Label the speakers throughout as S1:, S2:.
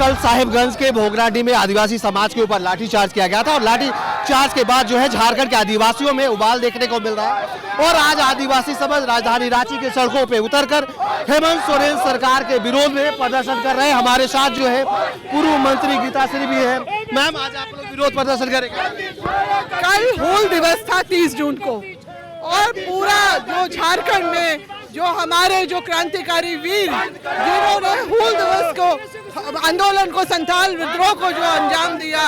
S1: कल साहिबगंज के भोगनाडीह में आदिवासी समाज के ऊपर लाठीचार्ज किया गया था और लाठीचार्ज के बाद जो है झारखंड के आदिवासियों में उबाल देखने को मिल रहा है और आज आदिवासी समाज राजधानी रांची के सड़कों पे उतरकर हेमंत सोरेन सरकार के विरोध में प्रदर्शन कर रहे हैं। हमारे साथ जो है पूर्व मंत्री गीता श्री भी है। मैम, आज आप लोग विरोध प्रदर्शन करेंगे?
S2: कल हूल दिवस था 30 जून को और पूरा जो झारखंड में जो हमारे जो क्रांतिकारी वीर जिन्होंने हूल दिवस को आंदोलन को संथाल विद्रोह को जो अंजाम दिया,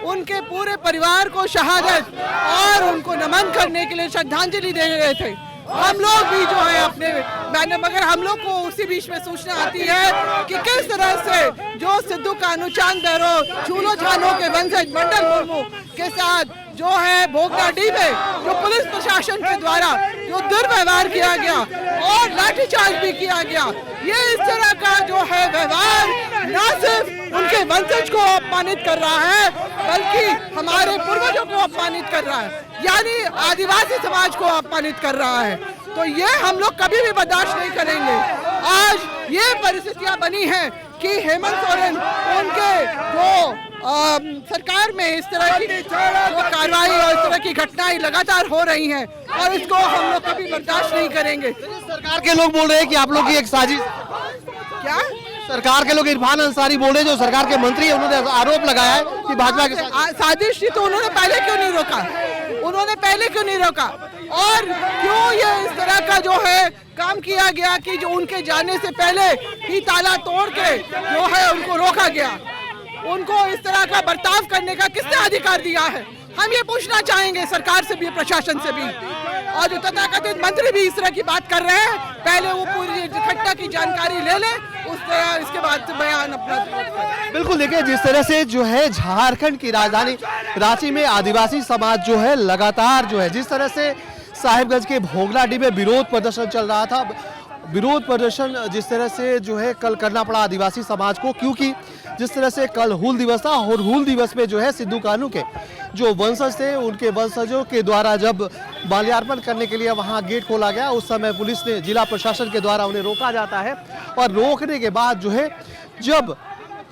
S2: उनके पूरे परिवार को शहादत और उनको नमन करने के लिए श्रद्धांजलि दे रहे थे। हम लोग भी जो है अपने बैनर, मगर हम लोग को उसी बीच में सूचना आती है कि किस तरह से जो सिद्धू कान्हू, चांद भैरो, चूलो झानो के वंशज मंडल मुर्मू के साथ जो है भोगनाडीह में जो पुलिस प्रशासन के द्वारा जो दुर्व्यवहार किया गया और लाठीचार्ज भी किया गया, ये इस तरह का जो है व्यवहार न सिर्फ उनके वंशज को अपमानित कर रहा है बल्कि हमारे पूर्वजों को अपमानित कर रहा है, यानी आदिवासी समाज को अपमानित कर रहा है। तो ये हम लोग कभी भी बर्दाश्त नहीं करेंगे। आज ये परिस्थितियां बनी हैं कि हेमंत सोरेन उनके जो सरकार में इस तरह की जो कार्रवाई और इस तरह की घटनाएं लगातार हो रही हैं और इसको हम लोग कभी बर्दाश्त नहीं करेंगे।
S1: सरकार के लोग बोल रहे हैं कि आप लोग की एक साजिश।
S2: क्या
S1: सरकार के लोग इरफान अंसारी बोल रहे हैं, जो सरकार के मंत्री है, उन्होंने आरोप लगाया है कि भाजपा के
S2: साजिश थी, तो उन्होंने पहले क्यों नहीं रोका? उन्होंने पहले क्यों नहीं रोका? और क्यों ये इस तरह का जो है काम किया गया कि जो उनके जाने से पहले ही ताला तोड़ के जो है उनको रोका गया? उनको इस तरह का बर्ताव करने का किसने अधिकार दिया है? हम ये पूछना चाहेंगे सरकार से भी, प्रशासन से भी। और जो तथाकथित मंत्री भी इस तरह की बात कर रहे हैं, पहले वो पूरी घटना की जानकारी ले ले, उस तरह इसके बाद बयान अपना।
S1: बिल्कुल, देखिए जिस तरह से जो है झारखंड की राजधानी रांची में आदिवासी समाज जो है लगातार जो है जिस तरह से साहिबगंज के भोगनाडीह में विरोध प्रदर्शन चल रहा था, विरोध प्रदर्शन जिस तरह से जो है कल करना पड़ा आदिवासी समाज को, क्योंकि जिस तरह से कल हूल दिवस था और हूल दिवस में जो है सिद्धू कान्हू के जो वंशज थे, उनके वंशजों के द्वारा जब माल्यार्पण करने के लिए वहां गेट खोला गया, उस समय पुलिस ने, जिला प्रशासन के द्वारा उन्हें रोका जाता है और रोकने के बाद जो है जब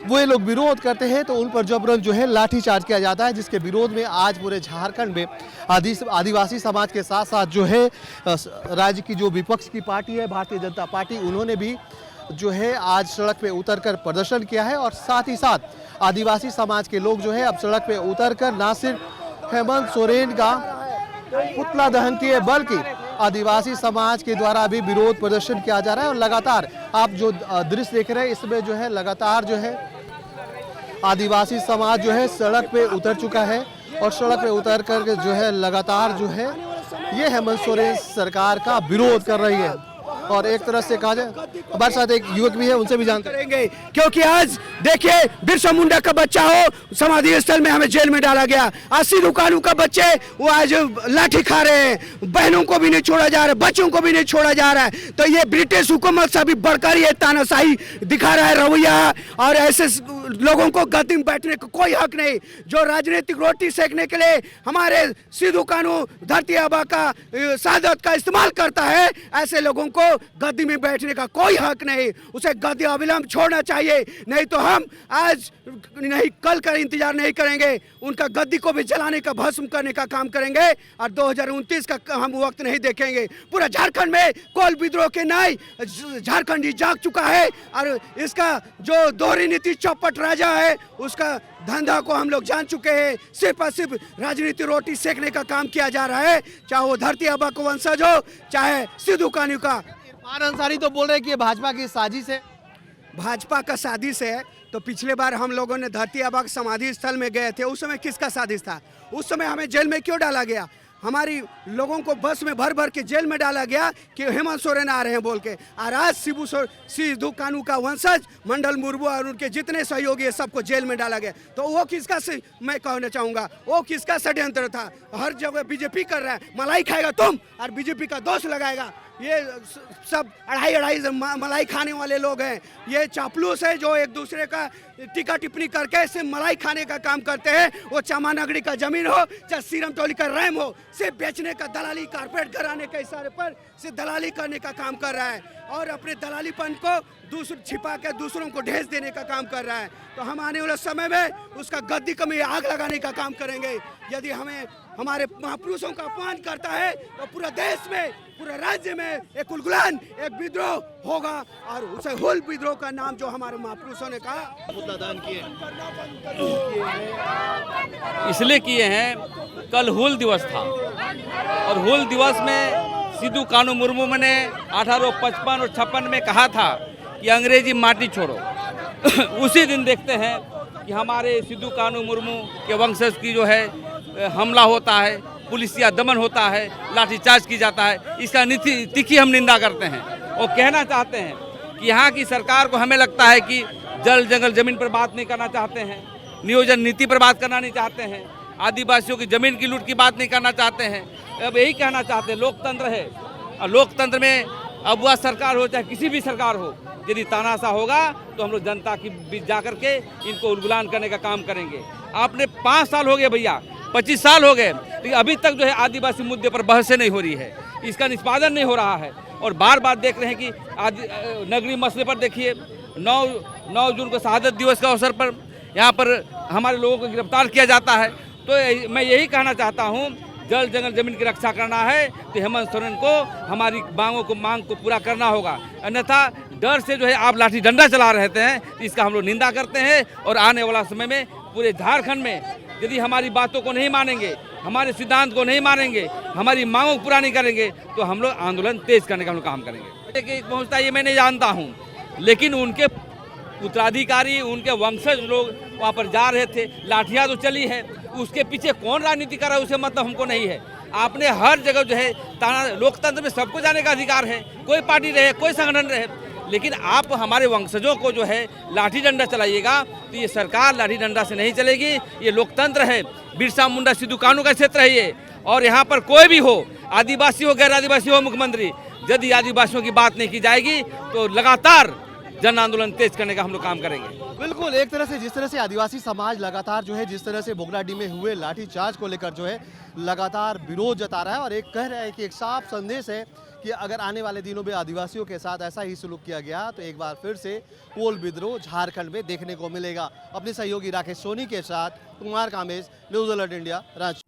S1: वो लोग विरोध करते हैं तो उन पर जबरन जो है लाठीचार्ज किया जाता है, जिसके विरोध में आज पूरे झारखंड में आदिवासी समाज के साथ साथ जो है राज्य की जो विपक्ष की पार्टी है भारतीय जनता पार्टी, उन्होंने भी जो है आज सड़क पे उतरकर प्रदर्शन किया है। और साथ ही साथ आदिवासी समाज के लोग जो है अब सड़क पे उतरकर न सिर्फ हेमंत सोरेन का पुतला दहन किए बल्कि आदिवासी समाज के द्वारा भी विरोध प्रदर्शन किया जा रहा है। और लगातार आप जो दृश्य देख रहे हैं इसमें जो है लगातार जो है आदिवासी समाज जो है सड़क पे उतर चुका है और सड़क पे उतर कर जो है लगातार जो है ये हेमंत सोरेन सरकार का विरोध कर रही है। और एक तरह से कहा जाए, हमारे साथ एक युवक भी है, उनसे भी जानते
S3: करेंगे, क्योंकि आज देखिए बिरसा मुंडा का बच्चा हो समाधि स्थल में हमें जेल में डाला गया, आज सिद्धू कान्हू का बच्चे वो आज लाठी खा रहे हैं, बहनों को भी नहीं छोड़ा जा रहा है, बच्चों को भी नहीं छोड़ा जा रहा है। तो ये ब्रिटिश हुकूमत से भी बढ़कर ये तानाशाही दिखा रहा है रवैया, और ऐसे लोगों को गद्दी में बैठने का कोई हक नहीं। जो राजनीतिक रोटी सेकने के लिए हमारे सिद्धू कान्हू धरती आबा का शहादत का इस्तेमाल करता है, ऐसे लोगों को गद्दी में बैठने का कोई हक नहीं। उसे गद्दी अविलंब छोड़ना चाहिए, नहीं तो हम आज नहीं कल का इंतजार नहीं करेंगे, उनका गद्दी को भी जलाने का, भस्म करने का काम करेंगे और 2029 का हम वक्त नहीं देखेंगे। पूरा झारखंड में कोल विद्रोह के नाई झारखंडी जाग चुका है और इसका जो दोहरी नीति चौपट राजा है उसका धंधा को हम लोग जान चुके हैं। सिर्फ और सिर्फ राजनीति रोटी सेकने का काम किया जा रहा है, चाहे वो धरती आबा को वंशज हो चाहे सिद्धू कान्हू का।
S1: इरफान अंसारी तो बोल रहे हैं कि ये भाजपा की साजिश है।
S3: भाजपा का साजिश है तो पिछले बार हम लोगों ने धरती आबा समाधि स्थल में गए थे, उस समय किसका साजिश था? उस समय हमें जेल में क्यों डाला गया? हमारी लोगों को बस में भर भर के जेल में डाला गया कि हेमंत सोरेन आ रहे हैं बोल के। और आज सिद्धू कान्हू का वंशज मंडल मुर्मू और उनके जितने सहयोगी है सबको जेल में डाला गया। तो वो किसका मैं कहना चाहूँगा, वो किसका षड्यंत्र था? हर जगह बीजेपी कर रहा है, मलाई खाएगा तुम और बीजेपी का दोष लगाएगा। ये सब अढ़ाई मलाई खाने वाले लोग हैं, ये चापलूस है जो एक दूसरे का टीका टिप्पणी करके सिर्फ मलाई खाने का काम करते हैं। वो चामानगरी का जमीन हो चाहे सीरम टोली का रैम हो, सिर्फ बेचने का, दलाली, कारपेट घराने के इशारे पर सिर्फ दलाली करने का काम कर रहा है। और अपने दलालीपन को छिपा के दूसरों को ढेस देने का काम कर रहा है। तो हम आने वाले समय में उसका गद्दी कमी आग लगाने का काम करेंगे। यदि हमें हमारे महापुरुषों का अपमान करता है तो पूरा देश में, पूरे राज्य में एक उलगुलान, एक विद्रोह होगा और उसे हुल विद्रोह का नाम जो हमारे महापुरुषों ने कहा
S4: इसलिए किए हैं। कल हूल दिवस था और हूल दिवस में सिद्धू कानू मुर्मू ने 1855 और 56 में कहा था कि अंग्रेजी माटी छोड़ो। उसी दिन देखते हैं कि हमारे सिद्धू कानू मुर्मू के वंशज की जो है हमला होता है, पुलिसिया दमन होता है, लाठीचार्ज की जाता है। इसका तीखी हम निंदा करते हैं और कहना चाहते हैं कि यहाँ की सरकार को हमें लगता है कि जल जंगल जमीन पर बात नहीं करना चाहते हैं, नियोजन नीति पर बात करना नहीं चाहते हैं, आदिवासियों की जमीन की लूट की बात नहीं करना चाहते हैं। अब यही कहना चाहते हैं लोकतंत्र है और लोकतंत्र में अब वह सरकार हो चाहे किसी भी सरकार हो, यदि तानाशाह होगा तो हम लोग जनता के बीच जा करके इनको उलगुलान करने का काम करेंगे। आपने 5 साल हो गए भैया, 25 साल हो गए, लेकिन अभी तक जो है आदिवासी मुद्दे पर बहसें नहीं हो रही है, इसका निष्पादन नहीं हो रहा है। और बार बार देख रहे हैं कि नगरीय मसले पर देखिए 9 जून को शहादत दिवस के अवसर पर यहाँ पर हमारे लोगों को गिरफ्तार किया जाता है। तो मैं यही कहना चाहता हूँ, जल जंगल जमीन की रक्षा करना है तो हेमंत सोरेन को हमारी मांग को पूरा करना होगा, अन्यथा डर से जो है आप लाठी डंडा चला रहे हैं, तो इसका हम लोग निंदा करते हैं। और आने वाला समय में पूरे झारखंड में यदि हमारी बातों को नहीं मानेंगे, हमारे सिद्धांत को नहीं मानेंगे, हमारी मांगों को पूरा नहीं करेंगे तो हम लोग आंदोलन तेज करने का हम लोग काम करेंगे। पहुँचता ये मैं नहीं जानता हूँ, लेकिन उनके उत्तराधिकारी, उनके वंशज लोग वहाँ पर जा रहे थे, लाठियाँ तो चली है, उसके पीछे कौन राजनीति कर रहा है उसे मतलब हमको नहीं है। आपने हर जगह जो है लोकतंत्र में सबको जाने का अधिकार है, कोई पार्टी रहे, कोई संगठन रहे, लेकिन आप हमारे वंशजों को जो है लाठी डंडा चलाइएगा तो ये सरकार लाठी डंडा से नहीं चलेगी। ये लोकतंत्र है, बिरसा मुंडा सिद्धू कानू का क्षेत्र है ये, और यहाँ पर कोई भी हो, आदिवासी हो, गैर आदिवासी हो, मुख्यमंत्री, यदि आदिवासियों की बात नहीं की जाएगी तो लगातार जन आंदोलन तेज करने का हम लोग काम करेंगे।
S1: बिल्कुल, एक तरह से जिस तरह से आदिवासी समाज लगातार जो है जिस तरह से बोगलाडी में हुए लाठीचार्ज को लेकर जो है लगातार विरोध जता रहा है और एक कह रहा है कि एक साफ संदेश है कि अगर आने वाले दिनों में आदिवासियों के साथ ऐसा ही सलूक किया गया तो एक बार फिर से कोल विद्रोह झारखंड में देखने को मिलेगा। अपने सहयोगी राकेश सोनी के साथ Kumar Kamesh, news alert India, Ranchi.